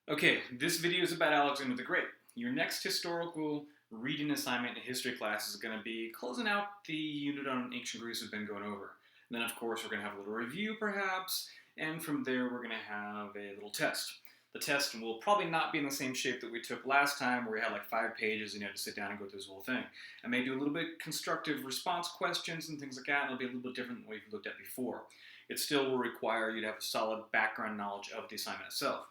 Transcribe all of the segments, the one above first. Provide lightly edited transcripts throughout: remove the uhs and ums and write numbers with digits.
Okay, this video is about Alexander the Great. Your next historical reading assignment in history class is going to be closing out the unit on ancient Greece we've been going over. And then, of course, we're going to have a little review, perhaps, and from there we're going to have a little test. The test will probably not be in the same shape that we took last time, where we had like 5 pages and you had to sit down and go through this whole thing. I may do a little bit constructive response questions and things like that, and it'll be a little bit different than what you've looked at before. It still will require you to have a solid background knowledge of the assignment itself.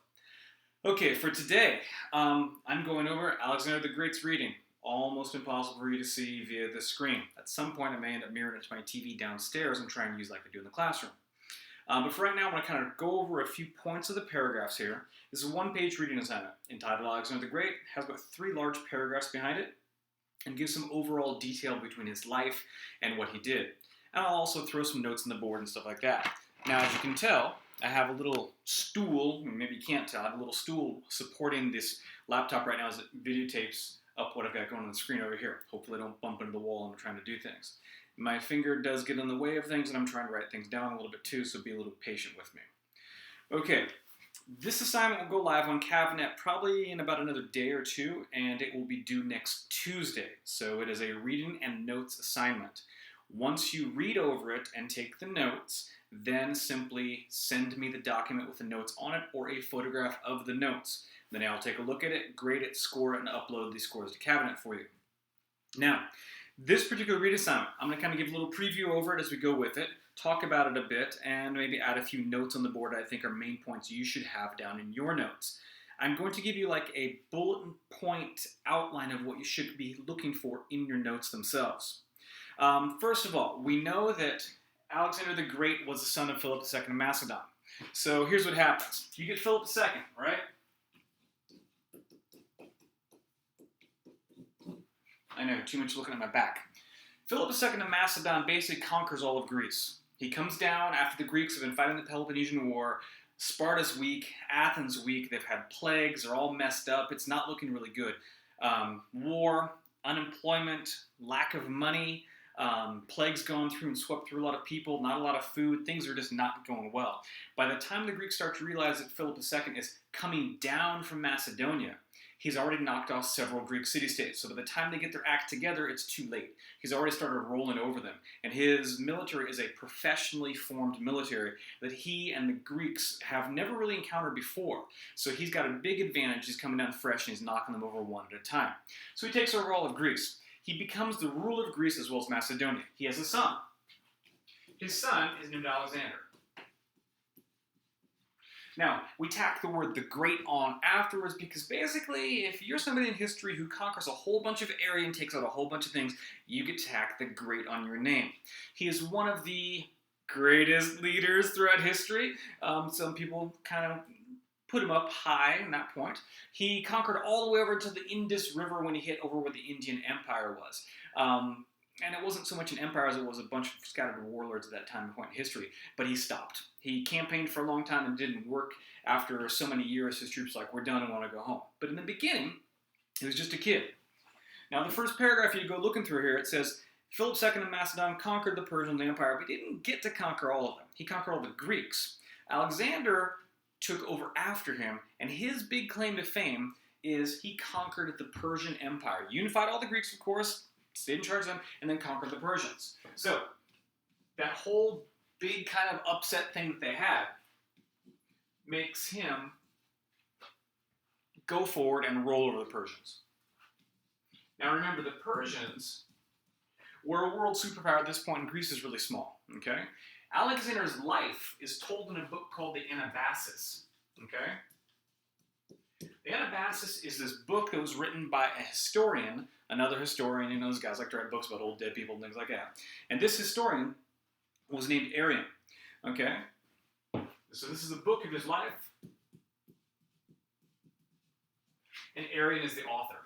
Okay, for today, I'm going over Alexander the Great's reading. Almost impossible for you to see via the screen. At some point, I may end up mirroring it to my TV downstairs and try and use like I do in the classroom. But for right now, I'm going to kind of go over a few points of the paragraphs here. This is a one-page reading assignment entitled Alexander the Great. It has about 3 large paragraphs behind it and gives some overall detail between his life and what he did. And I'll also throw some notes on the board and stuff like that. Now, as you can tell, I have a little stool, maybe you can't tell, I have a little stool supporting this laptop right now as it videotapes up what I've got going on the screen over here. Hopefully I don't bump into the wall when I'm trying to do things. My finger does get in the way of things and I'm trying to write things down a little bit too, so be a little patient with me. Okay, this assignment will go live on Cabinet probably in about another day or two, and it will be due next Tuesday. So it is a reading and notes assignment. Once you read over it and take the notes, then simply send me the document with the notes on it or a photograph of the notes. Then I'll take a look at it, grade it, score it, and upload the scores to Cabinet for you. Now, this particular read assignment, I'm going to kind of give a little preview over it as we go with it, talk about it a bit, and maybe add a few notes on the board I think are main points you should have down in your notes. I'm going to give you like a bullet point outline of what you should be looking for in your notes themselves. First of all, we know that Alexander the Great was the son of Philip II of Macedon. So here's what happens. You get Philip II, right? I know, too much looking at my back. Philip II of Macedon basically conquers all of Greece. He comes down after the Greeks have been fighting the Peloponnesian War. Sparta's weak, Athens weak, they've had plagues, they're all messed up, it's not looking really good. War, unemployment, lack of money, plagues going through and swept through a lot of people, not a lot of food, things are just not going well. By the time the Greeks start to realize that Philip II is coming down from Macedonia, he's already knocked off several Greek city-states. So by the time they get their act together, it's too late. He's already started rolling over them. And his military is a professionally formed military that he and the Greeks have never really encountered before. So he's got a big advantage. He's coming down fresh and he's knocking them over one at a time. So he takes over all of Greece. He becomes the ruler of Greece as well as Macedonia. He has a son. His son is named Alexander. Now, we tack the word the great on afterwards because basically, if you're somebody in history who conquers a whole bunch of area and takes out a whole bunch of things, you get tack the great on your name. He is one of the greatest leaders throughout history. Some people kind of put him up high in that point. He conquered all the way over to the Indus River when he hit over where the Indian Empire was. And it wasn't so much an empire as it was a bunch of scattered warlords at that time and point in history. But he stopped. He campaigned for a long time and didn't work. After so many years, his troops were like, we're done and want to go home. But in the beginning, he was just a kid. Now, the first paragraph you go looking through here, it says, Philip II of Macedon conquered the Persian Empire, but he didn't get to conquer all of them. He conquered all the Greeks. Alexander took over after him, and his big claim to fame is he conquered the Persian Empire. Unified all the Greeks, of course, stayed in charge of them, and then conquered the Persians. So, that whole big kind of upset thing that they had makes him go forward and roll over the Persians. Now remember, the Persians were a world superpower at this point, and Greece is really small, okay? Alexander's life is told in a book called the Anabasis, okay? The Anabasis is this book that was written by a historian, another historian. You know, those guys like to write books about old dead people and things like that. And this historian was named Arrian, okay? So this is a book of his life. And Arrian is the author.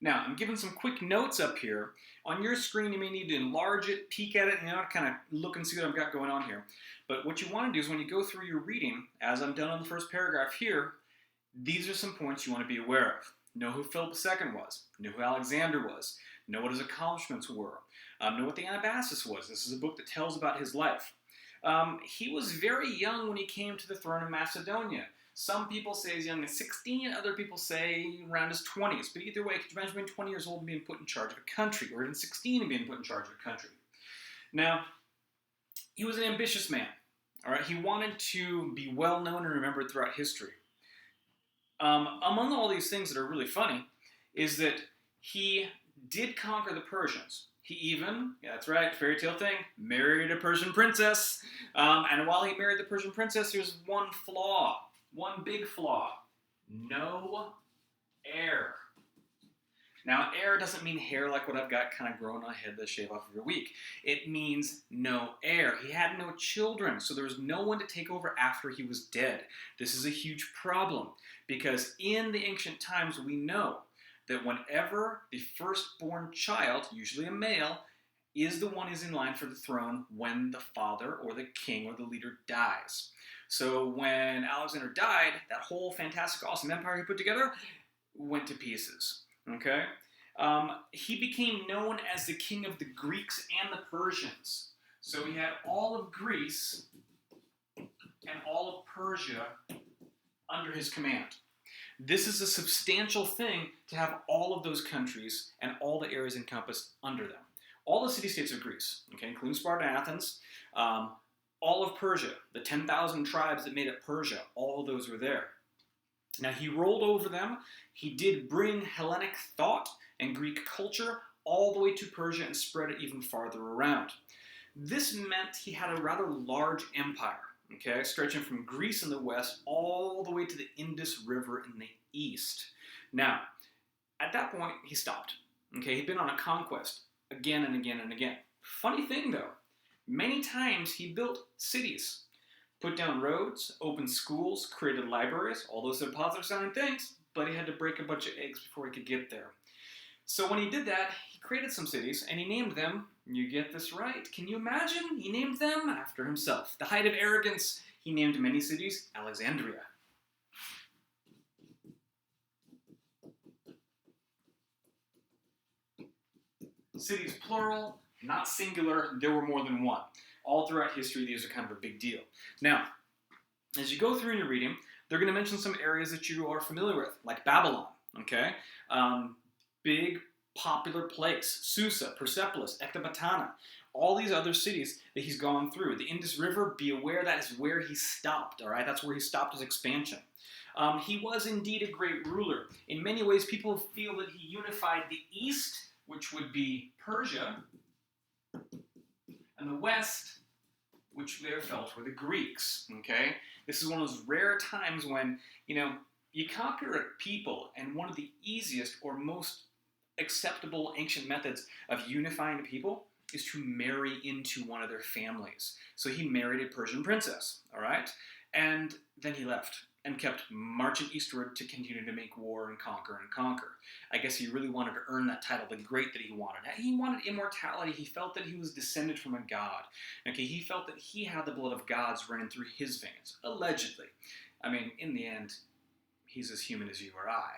Now, I'm giving some quick notes up here. On your screen, you may need to enlarge it, peek at it, and kind of look and see what I've got going on here. But what you want to do is when you go through your reading, as I'm done on the first paragraph here, these are some points you want to be aware of. Know who Philip II was. Know who Alexander was. Know what his accomplishments were. Know what the Anabasis was. This is a book that tells about his life. He was very young when he came to the throne of Macedonia. Some people say as young as 16, other people say around his 20s. But either way, could you imagine being 20 years old and being put in charge of a country, or even 16 and being put in charge of a country? Now, he was an ambitious man. All right, he wanted to be well known and remembered throughout history. Among all these things that are really funny is that he did conquer the Persians. He even, yeah, that's right, fairy tale thing, married a Persian princess. And while he married the Persian princess, there's one flaw, one big flaw. No heir. Now, heir doesn't mean hair like what I've got kind of growing on my head that I shave off every week. It means no heir. He had no children, so there was no one to take over after he was dead. This is a huge problem, because in the ancient times we know that whenever the firstborn child, usually a male, is the one who's in line for the throne when the father or the king or the leader dies. So when Alexander died, that whole fantastic, awesome empire he put together went to pieces. Okay? He became known as the king of the Greeks and the Persians. So he had all of Greece and all of Persia under his command. This is a substantial thing to have all of those countries and all the areas encompassed under them. All the city-states of Greece, okay, including Sparta and Athens, all of Persia, the 10,000 tribes that made up Persia, all of those were there. Now, he rolled over them. He did bring Hellenic thought and Greek culture all the way to Persia and spread it even farther around. This meant he had a rather large empire, okay, stretching from Greece in the west all the way to the Indus River in the east. Now, at that point, he stopped. Okay, he'd been on a conquest again and again and again. Funny thing, though, many times he built cities. Put down roads, opened schools, created libraries, all those are positive sounding things, but he had to break a bunch of eggs before he could get there. So when he did that, he created some cities, and he named them, you get this right, can you imagine? He named them after himself. The height of arrogance, he named many cities Alexandria. Cities plural, not singular, there were more than one. All throughout history, these are kind of a big deal. Now, as you go through and you're reading, they're going to mention some areas that you are familiar with, like Babylon, okay? Big, popular place, Susa, Persepolis, Ecbatana, all these other cities that he's gone through. The Indus River, be aware that is where he stopped, all right? That's where he stopped his expansion. He was indeed a great ruler. In many ways, people feel that he unified the East, which would be Persia, and the West, which they felt were the Greeks, okay? This is one of those rare times when, you conquer a people, and one of the easiest or most acceptable ancient methods of unifying a people is to marry into one of their families. So he married a Persian princess, all right? And then he left and kept marching eastward to continue to make war and conquer and conquer. I guess he really wanted to earn that title, the great that he wanted. He wanted immortality. He felt that he was descended from a god. Okay, he felt that he had the blood of gods running through his veins, allegedly. I mean, in the end, he's as human as you or I.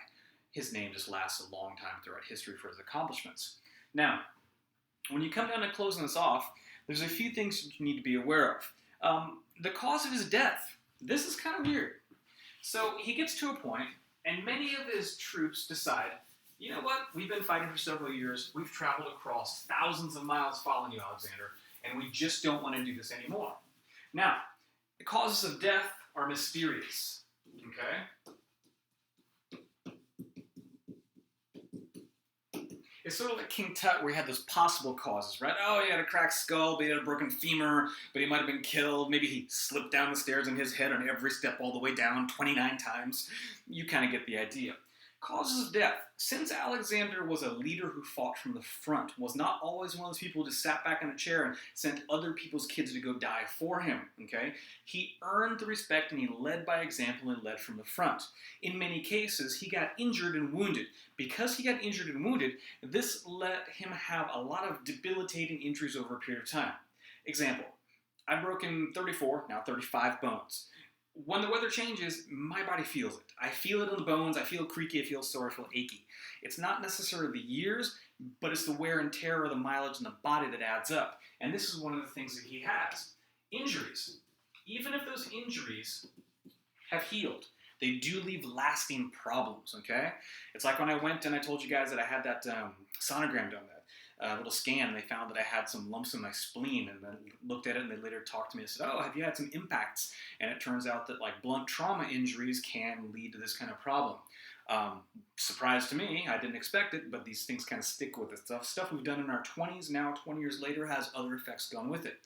His name just lasts a long time throughout history for his accomplishments. Now, when you come down to closing this off, there's a few things you need to be aware of. The cause of his death. This is kind of weird. So he gets to a point, and many of his troops decide, you know what, we've been fighting for several years, we've traveled across thousands of miles following you, Alexander, and we just don't want to do this anymore. Now, the causes of death are mysterious, okay? It's sort of like King Tut, where he had those possible causes, right? Oh, he had a cracked skull, but he had a broken femur, but he might have been killed. Maybe he slipped down the stairs on his head on every step all the way down 29 times. You kind of get the idea. Causes of death. Since Alexander was a leader who fought from the front, was not always one of those people who just sat back in a chair and sent other people's kids to go die for him, okay? He earned the respect and he led by example and led from the front. In many cases, he got injured and wounded. Because he got injured and wounded, this let him have a lot of debilitating injuries over a period of time. Example, I've broken 34, now 35 bones. When the weather changes, my body feels it. I feel it in the bones, I feel creaky, I feel sore, I feel achy. It's not necessarily the years, but it's the wear and tear of the mileage in the body that adds up. And this is one of the things that he has. Injuries. Even if those injuries have healed, they do leave lasting problems, okay? It's like when I went and I told you guys that I had that sonogram done, that little scan, and they found that I had some lumps in my spleen, and then looked at it, and they later talked to me and said, oh, have you had some impacts? And it turns out that like blunt trauma injuries can lead to this kind of problem. Surprise to me, I didn't expect it, but these things kind of stick with us. Stuff we've done in our 20s, now 20 years later, has other effects gone with it.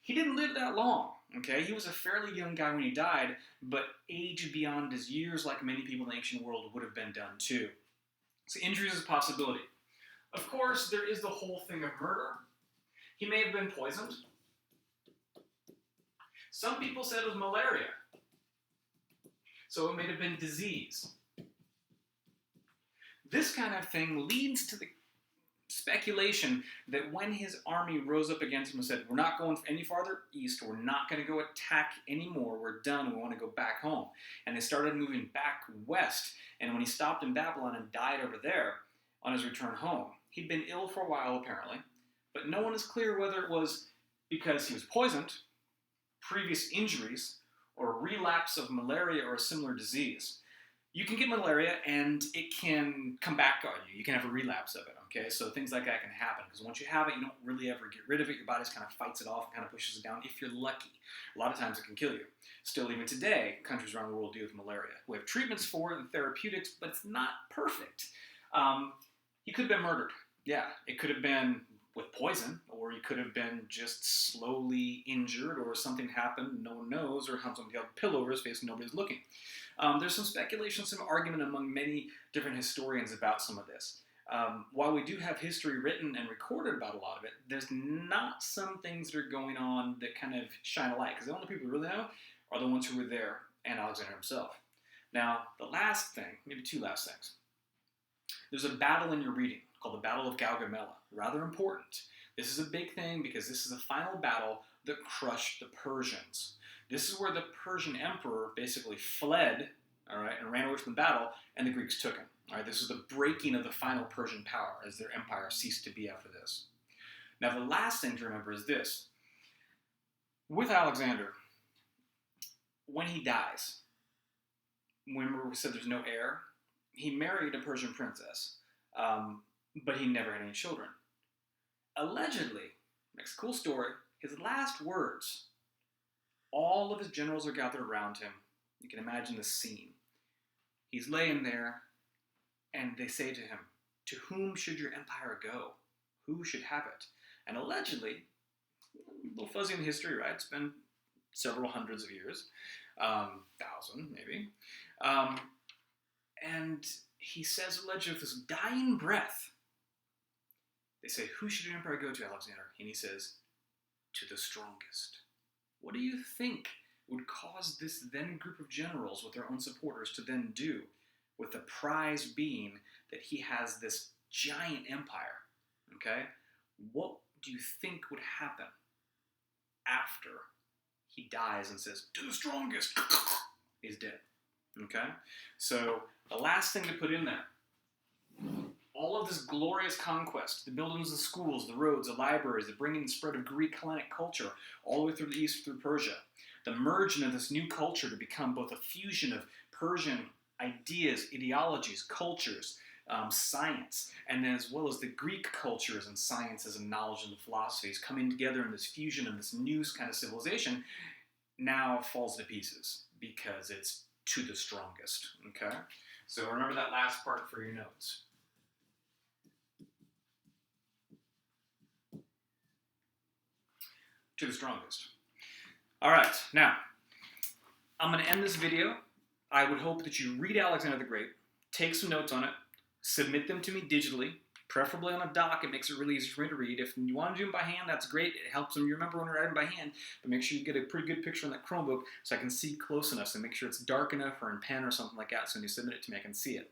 He didn't live that long, okay? He was a fairly young guy when he died, but aged beyond his years like many people in the ancient world would have been done too. So injuries is a possibility. Of course, there is the whole thing of murder. He may have been poisoned. Some people said it was malaria, so it may have been disease. This kind of thing leads to the speculation that when his army rose up against him and said, we're not going any farther east, we're not going to go attack anymore, we're done, we want to go back home. And they started moving back west, and when he stopped in Babylon and died over there on his return home, he'd been ill for a while apparently, but no one is clear whether it was because he was poisoned, previous injuries, or relapse of malaria or a similar disease. You can get malaria and it can come back on you. You can have a relapse of it, okay? So things like that can happen because once you have it, you don't really ever get rid of it. Your body kind of fights it off and kind of pushes it down if you're lucky. A lot of times it can kill you. Still, even today, countries around the world deal with malaria. We have treatments for it and therapeutics, but it's not perfect. He could have been murdered. Yeah, it could have been with poison, or he could have been just slowly injured, or something happened, no one knows, or something held a pillow over his face and nobody's looking. There's some speculation, some argument among many different historians about some of this. While we do have history written and recorded about a lot of it, there's not some things that are going on that kind of shine a light, because the only people who really know are the ones who were there and Alexander himself. Now, the last thing, maybe two last things. There's a battle in your reading called the Battle of Gaugamela. Rather important. This is a big thing because this is the final battle that crushed the Persians. This is where the Persian emperor basically fled, all right, and ran away from the battle, and the Greeks took him. All right, this is the breaking of the final Persian power as their empire ceased to be after this. Now, the last thing to remember is this. With Alexander, when he dies, remember we said there's no heir? He married a Persian princess, but he never had any children. Allegedly, next cool story, his last words, all of his generals are gathered around him. You can imagine the scene. He's laying there, and they say to him, to whom should your empire go? Who should have it? And allegedly, a little fuzzy in history, right? It's been several hundreds of years, 1,000 maybe. And he says allegedly with his dying breath, they say, who should your empire go to, Alexander? And he says, to the strongest. What do you think would cause this then group of generals with their own supporters to then do, with the prize being that he has this giant empire, okay? What do you think would happen after he dies and says, to the strongest? He's dead, okay? So the last thing to put in there, all of this glorious conquest, the buildings of schools, the roads, the libraries, the bringing and spread of Greek Hellenic culture all the way through the east, through Persia, the merging of this new culture to become both a fusion of Persian ideas, ideologies, cultures, science, and then as well as the Greek cultures and sciences and knowledge and philosophies coming together in this fusion of this new kind of civilization, now falls to pieces because it's to the strongest, okay? So remember that last part for your notes. To the strongest. All right, now, I'm going to end this video. I would hope that you read Alexander the Great, take some notes on it, submit them to me digitally, preferably on a doc. It makes it really easy for me to read. If you want to do them by hand, that's great. It helps them remember when you're writing by hand, but make sure you get a pretty good picture on that Chromebook so I can see close enough, so make sure it's dark enough or in pen or something like that, so when you submit it to me, I can see it.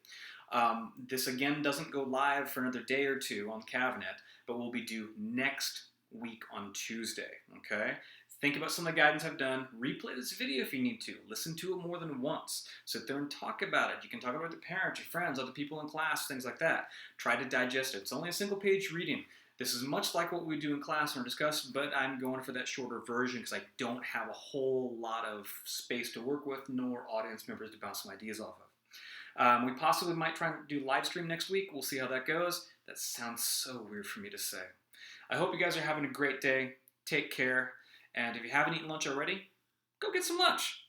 This, again, doesn't go live for another day or two on Cabinet, but will be due next week on Tuesday, okay? Think about some of the guidance I've done. Replay this video if you need to. Listen to it more than once. Sit there and talk about it. You can talk about it with your parents, your friends, other people in class, things like that. Try to digest it. It's only a single page reading. This is much like what we do in class or discuss, but I'm going for that shorter version because I don't have a whole lot of space to work with, nor audience members to bounce some ideas off of. We possibly might try and do live stream next week. We'll see how that goes. That sounds so weird for me to say. I hope you guys are having a great day. Take care. And if you haven't eaten lunch already, go get some lunch.